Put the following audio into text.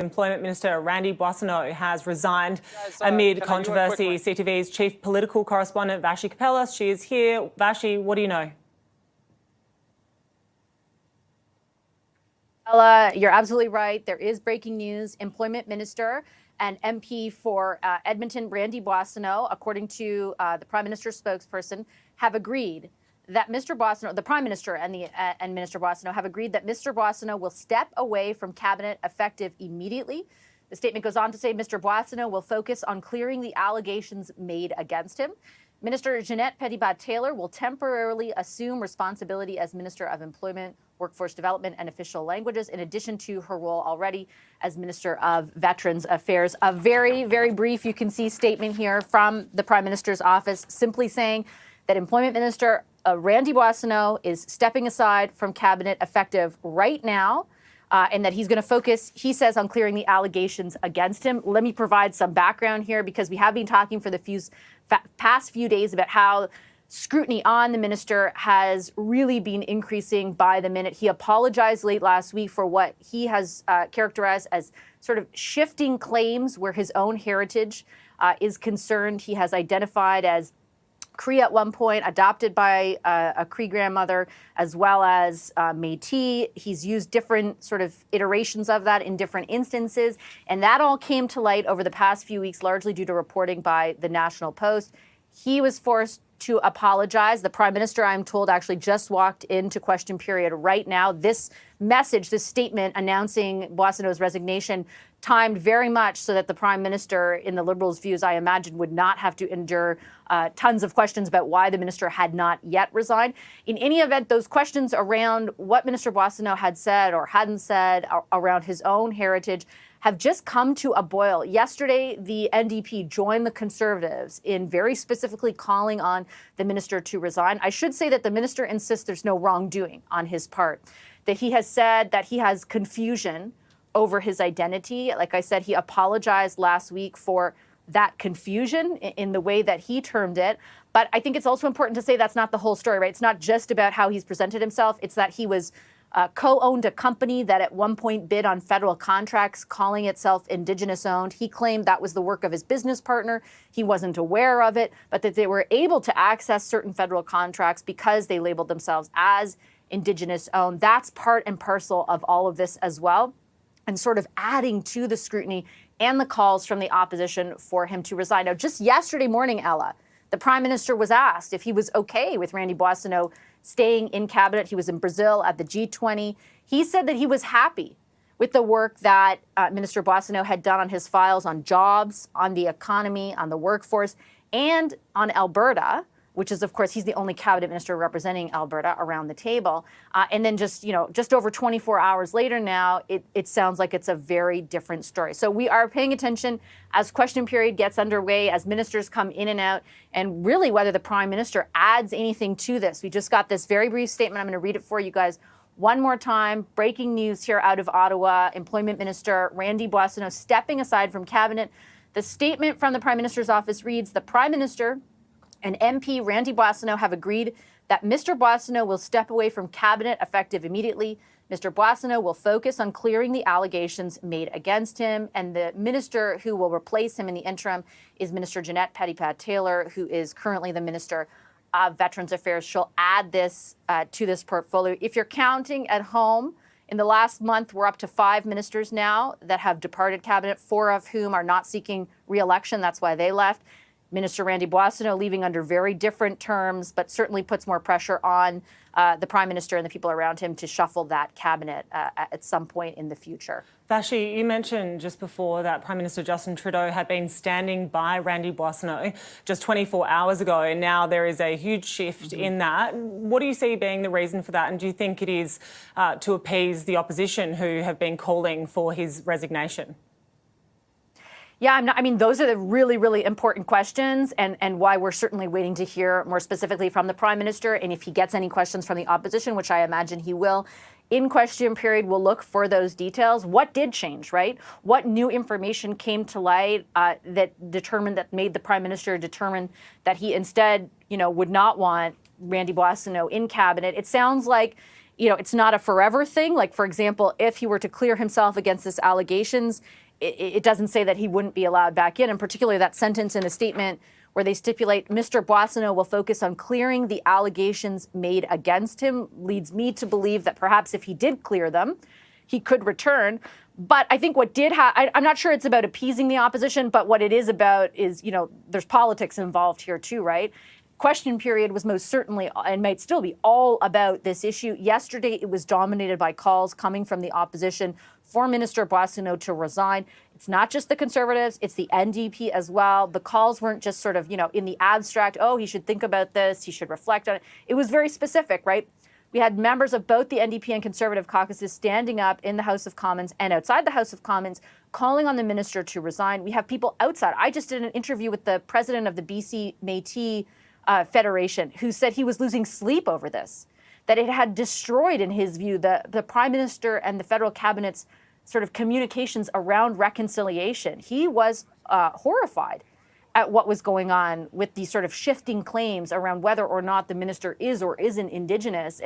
Employment Minister Randy Boissonnault has resigned amid controversy. CTV's chief political correspondent Vashi Kapellas, she is here. Vashi, what do you know? Ella, you're absolutely right. There is breaking news. Employment Minister and MP for Edmonton, Randy Boissonnault, according to the Prime Minister's spokesperson, have agreed that Mr. Boissonnault, the Prime Minister and Minister Boissonnault have agreed that Mr. Boissonnault will step away from cabinet effective immediately. The statement goes on to say Mr. Boissonnault will focus on clearing the allegations made against him. Minister Jeanette Petitpas-Taylor will temporarily assume responsibility as Minister of Employment, Workforce Development and Official Languages, in addition to her role already as Minister of Veterans Affairs. A very, very brief, you can see, statement here from the Prime Minister's office simply saying that Employment Minister Randy Boissonnault is stepping aside from cabinet effective right now, and that he's going to focus, he says, on clearing the allegations against him. Let me provide some background here, because we have been talking for the past few days about how scrutiny on the minister has really been increasing by the minute. He apologized late last week for what he has characterized as sort of shifting claims where his own heritage is concerned. He has identified as Cree at one point, adopted by a Cree grandmother, as well as Métis. He's used different sort of iterations of that in different instances. And that all came to light over the past few weeks, largely due to reporting by the National Post. He was forced to apologize. The Prime Minister, I'm told, actually just walked into question period right now. This message, this statement announcing Boissonnault's resignation, timed very much so that the Prime Minister, in the Liberals' views, I imagine, would not have to endure tons of questions about why the minister had not yet resigned. In any event, those questions around what Minister Boissonnault had said or hadn't said around his own heritage have just come to a boil. Yesterday, the NDP joined the Conservatives in very specifically calling on the minister to resign. I should say that the minister insists there's no wrongdoing on his part, that he has said that he has confusion over his identity. Like I said, he apologized last week for that confusion in the way that he termed it. But I think it's also important to say that's not the whole story, right? It's not just about how he's presented himself. It's that he was co-owned a company that at one point bid on federal contracts, calling itself Indigenous-owned. He claimed that was the work of his business partner. He wasn't aware of it, but that they were able to access certain federal contracts because they labeled themselves as Indigenous-owned. That's part and parcel of all of this as well, and sort of adding to the scrutiny and the calls from the opposition for him to resign. Now, just yesterday morning, Ella, the Prime Minister was asked if he was okay with Randy Boissonnault staying in cabinet. He was in Brazil at the G20. He said that he was happy with the work that Minister Boissonnault had done on his files on jobs, on the economy, on the workforce, and on Alberta, which is, of course, he's the only cabinet minister representing Alberta around the table. And then just over 24 hours later now, it sounds like it's a very different story. So we are paying attention as question period gets underway, as ministers come in and out, and really whether the Prime Minister adds anything to this. We just got this very brief statement. I'm going to read it for you guys one more time. Breaking news here out of Ottawa. Employment Minister Randy Boissonnault stepping aside from cabinet. The statement from the Prime Minister's office reads, the Prime Minister and MP Randy Boissonnault have agreed that Mr. Boissonnault will step away from cabinet effective immediately. Mr. Boissonnault will focus on clearing the allegations made against him, and the minister who will replace him in the interim is Minister Jeanette Petitpas-Taylor, who is currently the Minister of Veterans Affairs. She'll add this to this portfolio. If you're counting at home, in the last month, we're up to 5 ministers now that have departed cabinet, 4 of whom are not seeking re-election. That's why they left. Minister Randy Boissonnault leaving under very different terms, but certainly puts more pressure on the Prime Minister and the people around him to shuffle that cabinet at some point in the future. Vashi, you mentioned just before that Prime Minister Justin Trudeau had been standing by Randy Boissonnault just 24 hours ago, and now there is a huge shift in that. What do you see being the reason for that, and do you think it is to appease the opposition who have been calling for his resignation? Yeah, those are the really, really important questions, and why we're certainly waiting to hear more specifically from the Prime Minister. And if he gets any questions from the opposition, which I imagine he will, in question period, we'll look for those details. What did change, right? What new information came to light that made the Prime Minister determine that he instead, would not want Randy Boissonnault in cabinet? It sounds like it's not a forever thing. Like, for example, if he were to clear himself against this allegations, it doesn't say that he wouldn't be allowed back in. And particularly that sentence in the statement where they stipulate Mr. Boissonnault will focus on clearing the allegations made against him leads me to believe that perhaps if he did clear them, he could return. But I think what did I'm not sure it's about appeasing the opposition, but what it is about is, there's politics involved here too, right? Question period was most certainly and might still be all about this issue. Yesterday, it was dominated by calls coming from the opposition for Minister Boissonnault to resign. It's not just the Conservatives, it's the NDP as well. The calls weren't just sort of, in the abstract, oh, he should think about this, he should reflect on it. It was very specific, right? We had members of both the NDP and Conservative caucuses standing up in the House of Commons and outside the House of Commons, calling on the minister to resign. We have people outside. I just did an interview with the president of the BC Métis Federation, who said he was losing sleep over this, that it had destroyed, in his view, the Prime Minister and the federal cabinet's sort of communications around reconciliation. He was horrified at what was going on with these sort of shifting claims around whether or not the minister is or isn't Indigenous.